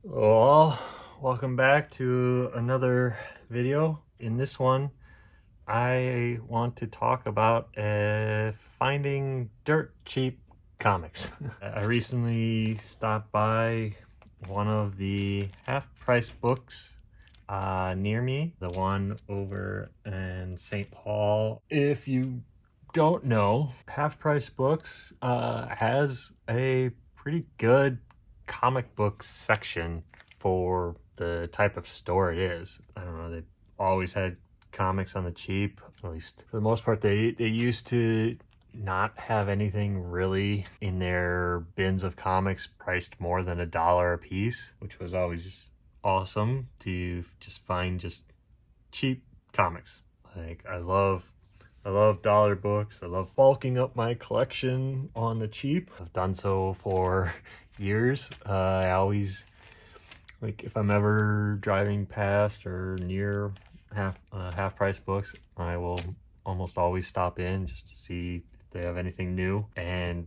Well, welcome back to another video. In this one, I want to talk about finding dirt cheap comics. I recently stopped by one of the half-price books near me, the one over in St. Paul. If you don't know, half-price books has a pretty good comic book section for the type of store it is. I don't know, they've always had comics on the cheap, at least for the most part. They used to not have anything really in their bins of comics priced more than $1 a piece, which was always awesome to just find just cheap comics. Like I love dollar books. I love bulking up my collection on the cheap. I've done so for years. I always, like, if I'm ever driving past or near half price books, I will almost always stop in just to see if they have anything new. And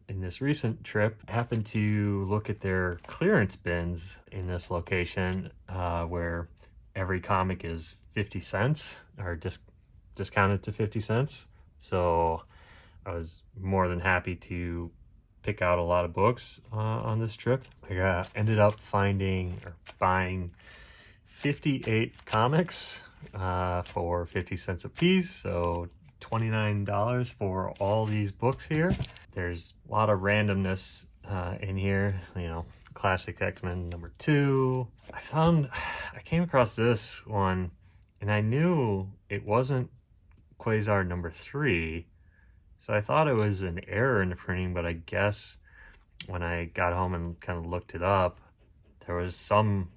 in this recent trip, I happened to look at their clearance bins in this location, where every comic is 50 cents or discounted to 50 cents. So I was more than happy to pick out a lot of books on this trip. I ended up buying 58 comics for 50 cents a piece, so $29 for all these books here. There's a lot of randomness in here, you know, classic X-Men #2. I came across this one and I knew it wasn't Quasar #3, so I thought it was an error in the printing, but I guess when I got home and kind of looked it up, there was some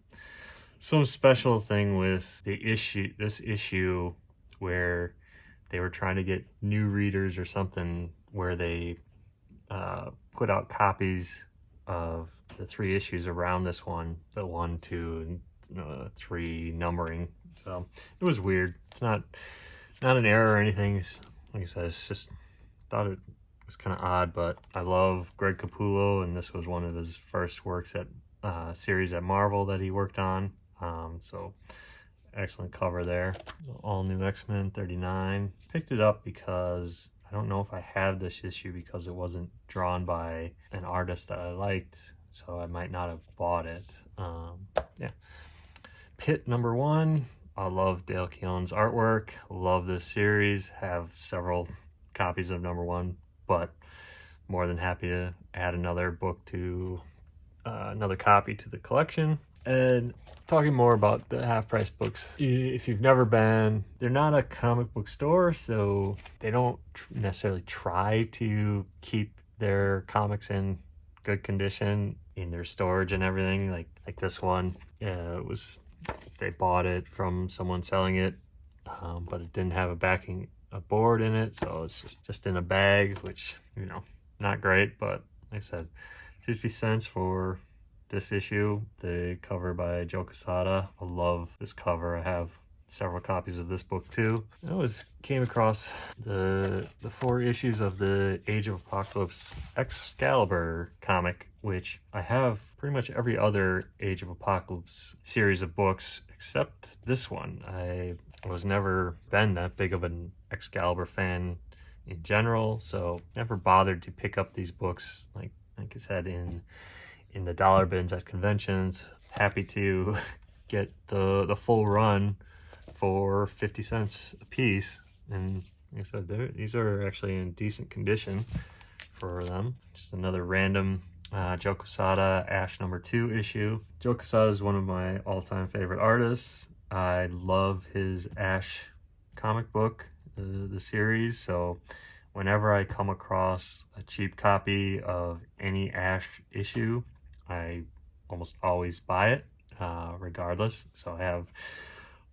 special thing with this issue where they were trying to get new readers or something, where they put out copies of the 3 issues around this one, the 1, 2, and 3 numbering. So it was weird. It's not an error or anything. Like I said, it's just thought it was kind of odd, but I love Greg Capullo, and this was one of his first works at series at Marvel that he worked on. So excellent cover there. All New X-Men 39. Picked it up because I don't know if I have this issue because it wasn't drawn by an artist that I liked, so I might not have bought it. Yeah. Pit #1. I love Dale Keown's artwork. Love this series. Have several copies of #1, but more than happy to add another copy to the collection. And talking more about the half-price books, if you've never been, they're not a comic book store, so they don't necessarily try to keep their comics in good condition in their storage and everything. Like this one, they bought it from someone selling it, but it didn't have a board in it, so it's just in a bag, which, you know, not great. But like I said, 50 cents for this issue. The cover by Joe Quesada. I love this cover. I have several copies of this book too. I came across the 4 issues of the Age of Apocalypse Excalibur comic, which I have pretty much every other Age of Apocalypse series of books except this one. I was never been that big of an Excalibur fan in general, so never bothered to pick up these books, like I said, in the dollar bins at conventions. Happy to get the full run for 50 cents a piece, and like I said, these are actually in decent condition for them. Just another random Joe Quesada Ash #2 issue. Joe Quesada is one of my all-time favorite artists. I love his Ash comic book, the series, so whenever I come across a cheap copy of any Ash issue, I almost always buy it, regardless. So I have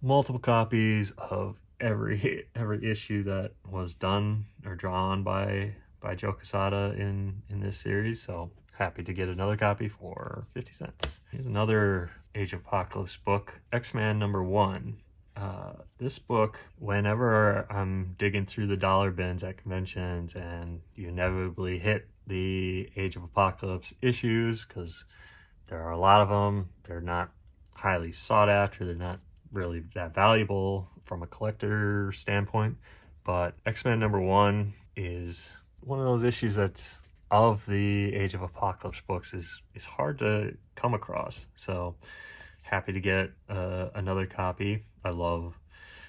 multiple copies of every issue that was done or drawn by Joe Quesada in this series. So happy to get another copy for 50 cents. Here's another Age of Apocalypse book, X-Men #1. This book, whenever I'm digging through the dollar bins at conventions and you inevitably hit the Age of Apocalypse issues, because there are a lot of them, they're not highly sought after, they're not really that valuable from a collector standpoint, but X-Men #1 is one of those issues that's of the Age of Apocalypse books is hard to come across. So happy to get another copy. I love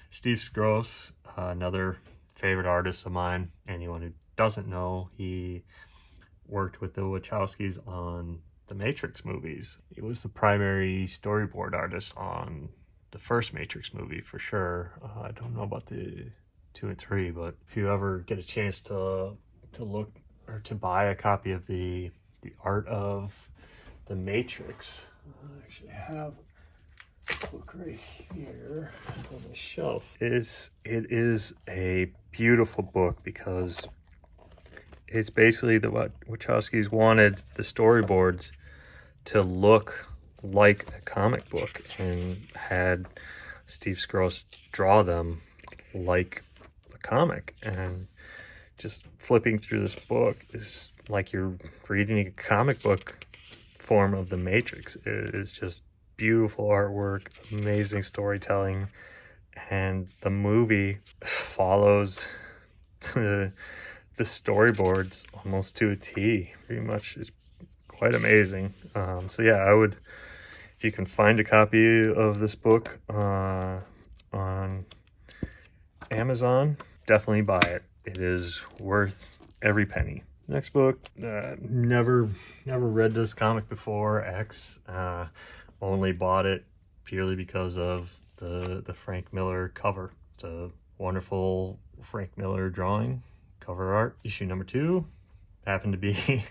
Steve Skroce, another favorite artist of mine. Anyone who doesn't know, he worked with the Wachowskis on the Matrix movies. He was the primary storyboard artist on the first Matrix movie for sure. I don't know about the 2 and 3, but if you ever get a chance to look or to buy a copy of the art of the Matrix, I actually have a book right here on the shelf. It is a beautiful book because it's basically what Wachowskis wanted the storyboards to look like a comic book and had Steve Skroce draw them like a comic. And just flipping through this book is like you're reading a comic book form of the Matrix. It is just beautiful artwork, amazing storytelling, and the movie follows the storyboards almost to a T. Pretty much is quite amazing. So yeah, I would, if you can find a copy of this book on Amazon, definitely buy it. It is worth every penny. Next book, never read this comic before. X, only bought it purely because of the Frank Miller cover. It's a wonderful Frank Miller drawing, cover art. Issue #2 happened to be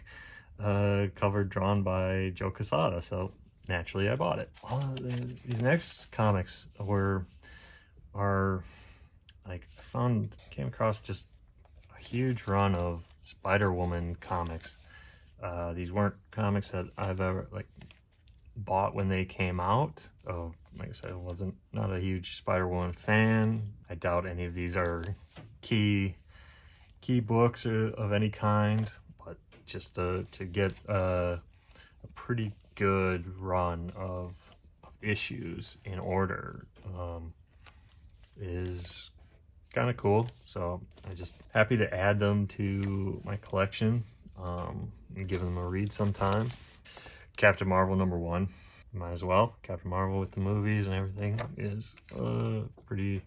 cover drawn by Joe Quesada, so naturally I bought it. These next comics are like, came across just a huge run of Spider-Woman comics. These weren't comics that I've ever bought when they came out. Like I said, I wasn't not a huge Spider-Woman fan. I doubt any of these are key books of any kind, but just to get a pretty good run of issues in order is kind of cool. So I'm just happy to add them to my collection and give them a read sometime. Captain Marvel #1, might as well. Captain Marvel with the movies and everything is a pretty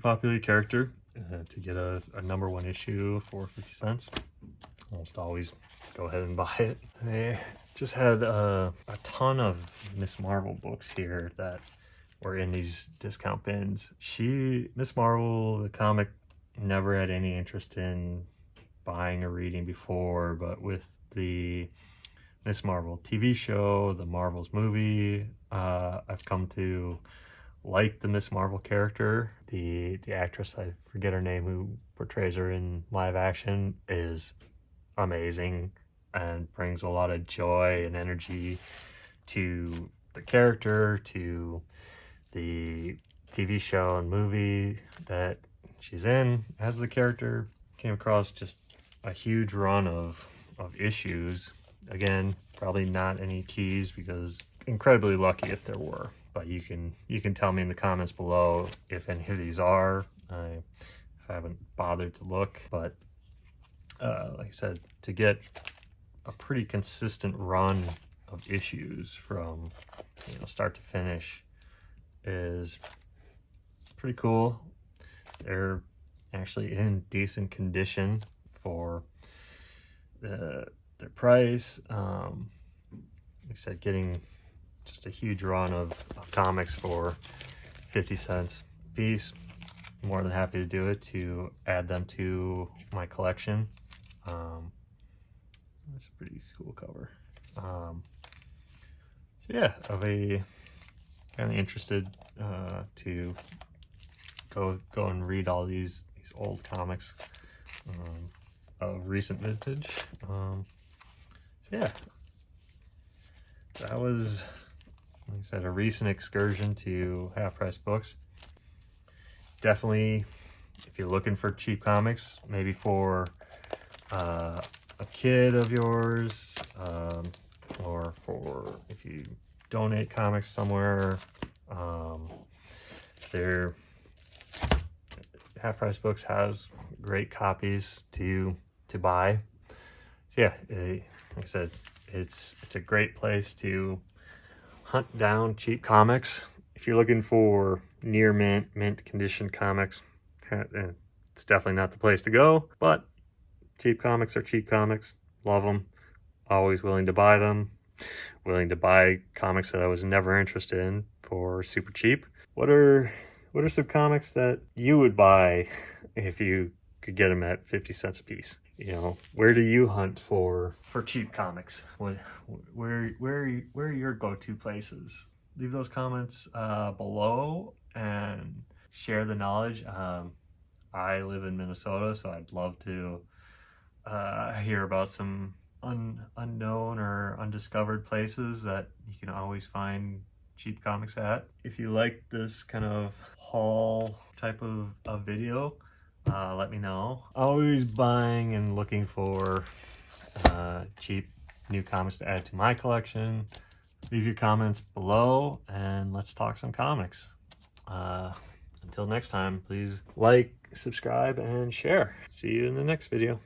popular character. To get a #1 issue for 50 cents, almost always go ahead and buy it. They just had a ton of Miss Marvel books here that were in these discount bins. Miss Marvel, the comic, never had any interest in buying or reading before, but with the Miss Marvel TV show, the Marvels movie, I've come to like the Miss Marvel character. The actress, I forget her name, who portrays her in live action, is amazing and brings a lot of joy and energy to the character, to the TV show and movie that she's in as the character. Came across just a huge run of issues. Again, probably not any keys, because incredibly lucky if there were, but you can tell me in the comments below if any of these are. I haven't bothered to look, but like I said, to get a pretty consistent run of issues from start to finish is pretty cool. They're actually in decent condition for their price. Like I said, getting just a huge run of comics for 50 cents a piece. More than happy to do it, to add them to my collection. That's a pretty cool cover. So yeah, I'll be kind of interested to go and read all these old comics of recent vintage. So yeah, that was, like I said, a recent excursion to Half Price Books. definitely, if you're looking for cheap comics, maybe for a kid of yours, or for if you donate comics somewhere, they're Half Price Books has great copies to buy. So yeah, like I said, it's a great place to hunt down cheap comics. If you're looking for near mint condition comics, it's definitely not the place to go. But cheap comics are cheap comics. Love them. Always willing to buy them. Willing to buy comics that I was never interested in for super cheap. What are some comics that you would buy if you could get them at 50 cents a piece? You know, where do you hunt for cheap comics? Where are your go-to places? Leave those comments below and share the knowledge. I live in Minnesota, so I'd love to hear about some unknown or undiscovered places that you can always find cheap comics at. If you like this kind of haul type of video, let me know. Always buying and looking for cheap new comics to add to my collection. Leave your comments below and let's talk some comics. Until next time, please like, subscribe, and share. See you in the next video.